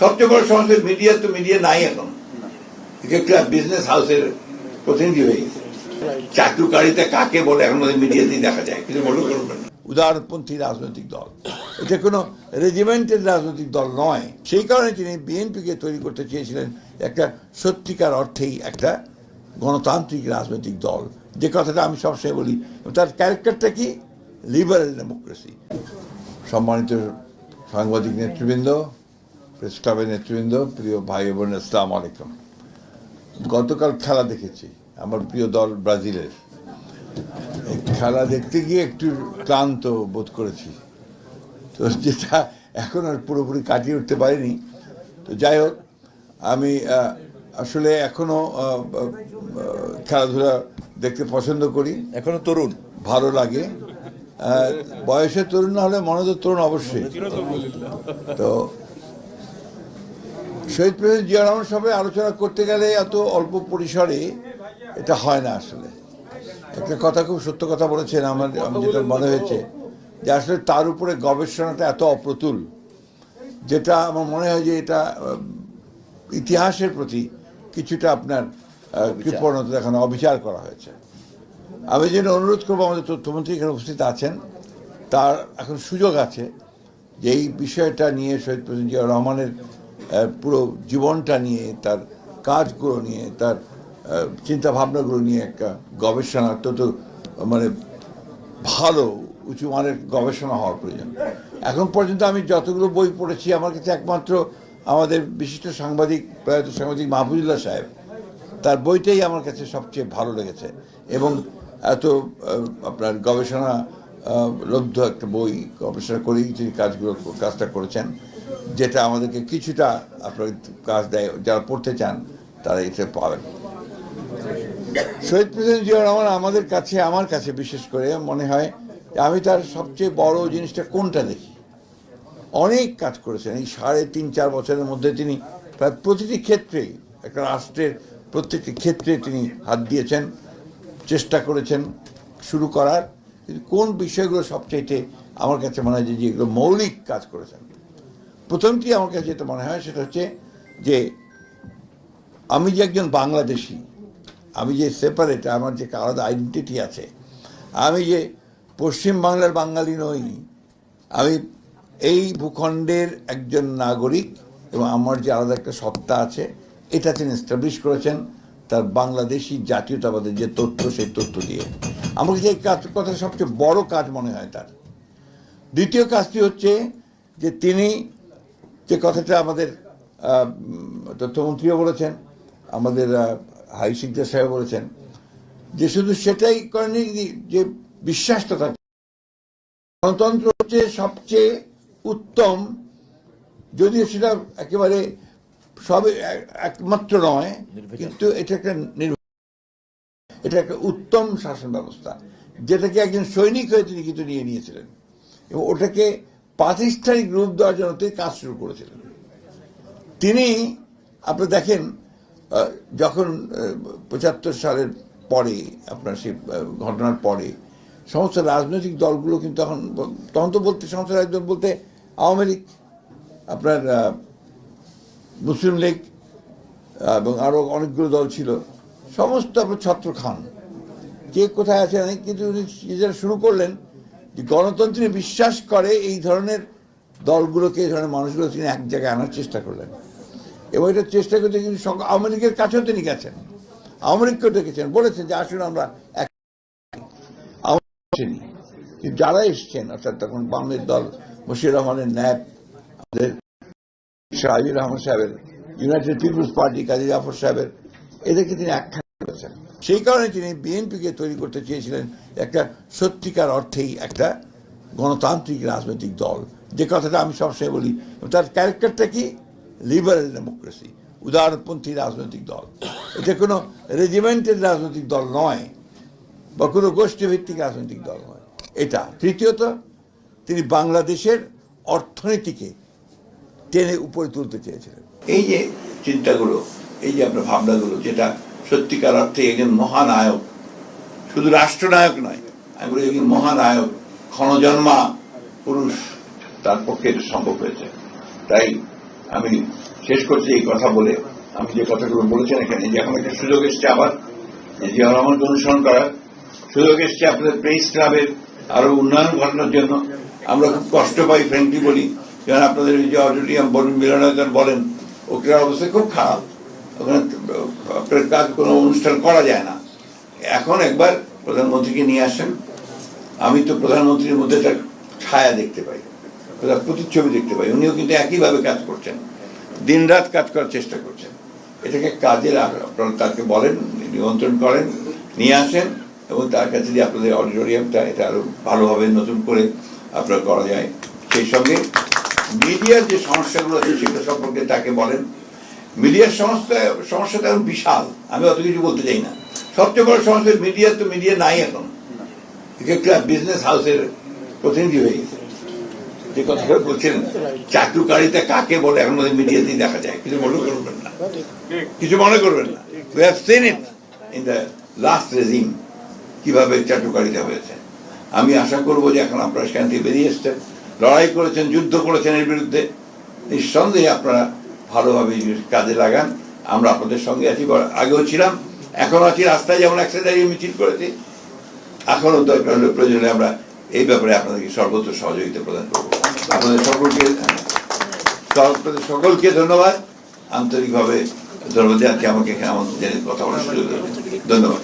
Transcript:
সবচেয়ে বড় সমস্যা মিডিয়া নাই এখন, একটা বিজনেস হাউসের প্রতিনিধি হয়ে গেছে। চাটুকারিতা কাকে বলে এখন মিডিয়াতেই দেখা যায়, কিছু মনে করবেন। উদারপন্থী রাজনৈতিক দল, এটা কোনো রেজিমেন্টের রাজনৈতিক দল নয়। সেই কারণে তিনি বিএনপিকে তৈরি করতে চেয়েছিলেন একটা সত্যিকার অর্থেই একটা গণতান্ত্রিক রাজনৈতিক দল, যে কথাটা আমি সবসময় বলি। তার ক্যারেক্টারটা কি? Liberal democracy. সম্মানিত সাংবাদিক নেতৃবৃন্দ, প্রেস ক্লাবের নেতৃবৃন্দ, প্রিয় ভাই বোন, আসসালামু আলাইকুম। গতকাল খেলা দেখেছি, আমার প্রিয় দল ব্রাজিলের। খেলা দেখতে গিয়ে একটু ক্লান্ত বোধ করেছি, তো যেটা এখন আর পুরোপুরি কাটিয়ে উঠতে পারিনি। তো যাই হোক, আমি আসলে এখনো খেলাধুলা দেখতে পছন্দ করি, এখনো তরুণ, ভালো লাগে। বয়সে তরুণ না হলে মনে তো তরুণ অবশ্যই। তো শহীদ প্রেসিডেন্ট জিয়া রহমান সবাই আলোচনা করতে গেলে এত অল্প পরিসরে এটা হয় না। আসলে একটা কথা, খুব সত্য কথা বলেছেন, আমার যেটা মনে হয়েছে যে আসলে তার উপরে গবেষণাটা এত অপ্রতুল, যেটা আমার মনে হয় যে এটা ইতিহাসের প্রতি কিছুটা আপনার কৃপণতা দেখানো, অবিচার করা হয়েছে। আমি যেন অনুরোধ করবো, আমাদের তথ্যমন্ত্রী এখানে উপস্থিত আছেন, তার এখন সুযোগ আছে যে এই বিষয়টা নিয়ে শহীদ প্রেসিডেন্ট জিয়া রহমানের পুরো জীবনটা নিয়ে, তার কাজগুলো নিয়ে, তার চিন্তা ভাবনাগুলো নিয়ে একটা গবেষণা, অত্যন্ত মানে ভালো উঁচু মানের গবেষণা হওয়ার প্রয়োজন। এখন পর্যন্ত আমি যতগুলো বই পড়েছি, আমার কাছে একমাত্র আমাদের বিশিষ্ট সাংবাদিক, প্রয়াত সাংবাদিক মাহফুজুল্লাহ সাহেব, তার বইটাই আমার কাছে সবচেয়ে ভালো লেগেছে। এবং এত আপনার গবেষণা লব্ধ একটা বই, গবেষণা করেই তিনি কাজটা করেছেন, যেটা আমাদেরকে কিছুটা আপনার কাজ দেয়। যারা পড়তে চান তারা এটা পাবেন। শহীদ প্রেসিডেন্ট জিয়া রহমান আমাদের কাছে, আমার কাছে বিশেষ করে মনে হয় আমি তার সবচেয়ে বড় জিনিসটা কোনটা দেখি, অনেক কাজ করেছেন এই 3.5-4 বছরের মধ্যে। তিনি প্রায় প্রতিটি ক্ষেত্রেই, একটা রাষ্ট্রের প্রত্যেকটি ক্ষেত্রে তিনি হাত দিয়েছেন, চেষ্টা করেছেন শুরু করার। কিন্তু কোন বিষয়গুলো সবচাইতে আমার কাছে মনে হয় যে যেগুলো মৌলিক কাজ করেছেন, প্রথমটি আমার কাছে যেটা মনে হয় সেটা হচ্ছে যে আমি যে একজন বাংলাদেশি, আমি যে সেপারেট, আমার যে আলাদা আইডেন্টিটি আছে, আমি যে পশ্চিম বাংলার বাঙালি নই, আমি এই ভূখণ্ডের একজন নাগরিক, এবং আমার যে আলাদা একটা সত্তা আছে, এটা তিনি এস্টাবলিশ করেছেন তার বাংলাদেশি জাতীয়তাবাদের যে তথ্য, সেই তথ্য দিয়ে। আমার কাছে এই কথা সবচেয়ে বড় কাজ মনে হয় তার। দ্বিতীয় কাজটি হচ্ছে যে তিনি যে কথাটা আমাদের তথ্যমন্ত্রীও বলেছেন, আমাদের হাই সিকদার সাহেব বলেছেন, যে শুধু সেটাই করেনি যে বিশ্বাসটা থাকে। গণতন্ত্র হচ্ছে সবচেয়ে উত্তম, যদিও সেটা একেবারে সবে একমাত্র নয়, কিন্তু এটা একটা উত্তম শাসন ব্যবস্থা, যেটাকে একজন সৈনিক হয়ে তিনি কিন্তু নিয়ে নিয়েছিলেন, এবং ওটাকে প্রাতিষ্ঠানিক রূপ দেওয়ার জন্য তিনি কাজ শুরু করেছিলেন। তিনি, আপনি দেখেন, যখন 75 সালের পরে, আপনার সেই ঘটনার পরে সমস্ত রাজনৈতিক দলগুলো কিন্তু তখন তো বলতে, সমস্ত রাজনৈতিক দল বলতে আওয়ামী লীগ, আপনার মুসলিম লীগ এবং আরও অনেকগুলো দল ছিল, সমস্ত আপনার ছত্র খান, কে কোথায় আছে। কিন্তু উনি যারা শুরু করলেন যে গণতন্ত্রে বিশ্বাস করে এই ধরনের দলগুলোকে, এই ধরনের মানুষগুলো তিনি এক জায়গায় আনার চেষ্টা করলেন। এবং এটা চেষ্টা করতে কিন্তু আওয়ামী লীগের কাছেও তিনি গেছেন, আওয়ামী লীগকেও ডেকেছেন, বলেছেন যে আসলে আমরা এক। যারা এসছেন, অর্থাৎ তখন বামের দল, বশির রহমানের ন্যাপ, আমাদের শাহির রহমান সাহেবের United people's party, Kazi Zafar সাহেবের, এদেরকে তিনি একখানে করেছেন। সেই কারণে তিনি বিএনপিকে তৈরি করতে চেয়েছিলেন একটা সত্যিকার অর্থেই একটা গণতান্ত্রিক রাজনৈতিক দল, যে কথাটা আমি সবসময় বলি। তার ক্যারেক্টারটা কি? লিবারেল ডেমোক্রেসি, উদারপন্থী রাজনৈতিক দল। এটা কোনো রেজিমেন্টের রাজনৈতিক দল নয়, বা কোনো গোষ্ঠীভিত্তিক রাজনৈতিক দল নয় এটা। তৃতীয়ত, তিনি বাংলাদেশের অর্থনীতিকে টেনে উপরে তুলতে চেয়েছিলেন। এই যে চিন্তাগুলো, এই যে আপনার ভাবনাগুলো, যেটা সত্যিকার অর্থে একজন মহানায়ক, শুধু রাষ্ট্রনায়ক নয়, আমি বলি একজন মহানায়ক, ক্ষণজন্মা পুরুষ, তার পক্ষে এটা সম্ভব হয়েছে। তাই আমি শেষ করছি এই কথা বলে, আমি যে কথাগুলো বলেছেন এখানে, যে এখন একটা সুযোগ এসছে আবার জিয়া রহমানকে অনুসরণ করার সুযোগ এসছে আপনাদের প্রেস ক্লাবের আরো উন্নয়ন ঘটানোর জন্য। আমরা খুব কষ্ট পাই, ফ্রেন্ডলি বলি, যেমন আপনাদের যে অডিটোরিয়াম বলুন, মিলনায়তন বলেন, ওখানে অবস্থা খুব খারাপ, ওখানে আপনার কাজ কোনো অনুষ্ঠান করা যায় না। এখন একবার প্রধানমন্ত্রীকে নিয়ে আসেন, আমি তো প্রধানমন্ত্রীর মধ্যে তার ছায়া দেখতে পাই, তার প্রতিচ্ছবি দেখতে পাই। উনিও কিন্তু একইভাবে কাজ করছেন, দিন রাত কাজ করার চেষ্টা করছেন। এটাকে কাজে আপনারা তাকে বলেন, নিমন্ত্রণ করেন, নিয়ে আসেন, এবং তার কাছে যে আপনাদের অডিটোরিয়ামটা এটা আরো ভালোভাবে নতুন করে আপনার করা যায়। সেই সঙ্গে মিডিয়ার যে সমস্যাগুলো আছে সেগুলো সম্পর্কে তাকে বলেন। মিডিয়ার সমস্যাটা এখন বিশাল, আমি অত কিছু বলতে চাই না। সবচেয়ে বড় সমস্যা মিডিয়া, তো মিডিয়া নাই এখন, একটা বিজনেস হাউসের প্রতিনিধি হয়ে গেছে। যে কথাটা বলছিলেন চাটুকারিতা কাকে বলে এখন মিডিয়াতেই দেখা যায়, কিছু মনে করবেন না, কিছু মনে করবেন না। We have seen it in the last regime কিভাবে চাটুকারিতা হয়েছে। আমি আশা করবো যে এখন আপনারা সেখান থেকে বেরিয়ে এসছেন, লড়াই করেছেন, যুদ্ধ করেছেন এর বিরুদ্ধে, নিঃসন্দেহে আপনারা ভালোভাবে কাজে লাগান। আমরা আপনাদের সঙ্গে আছি, আগেও ছিলাম, এখন আছি। রাস্তায় যেমন একসাথে দাঁড়িয়ে মিছিল করেছি, এখনো দরকার হলে প্রয়োজনে আমরা এই ব্যাপারে আপনাদেরকে সর্বোচ্চ সহযোগিতা প্রদান করবো। আপনাদের সকলকে ধন্যবাদ, আন্তরিকভাবে ধন্যবাদ জানাচ্ছি আমাকে এখানে আমাদের কথা বলার সুযোগ দেবেন। ধন্যবাদ।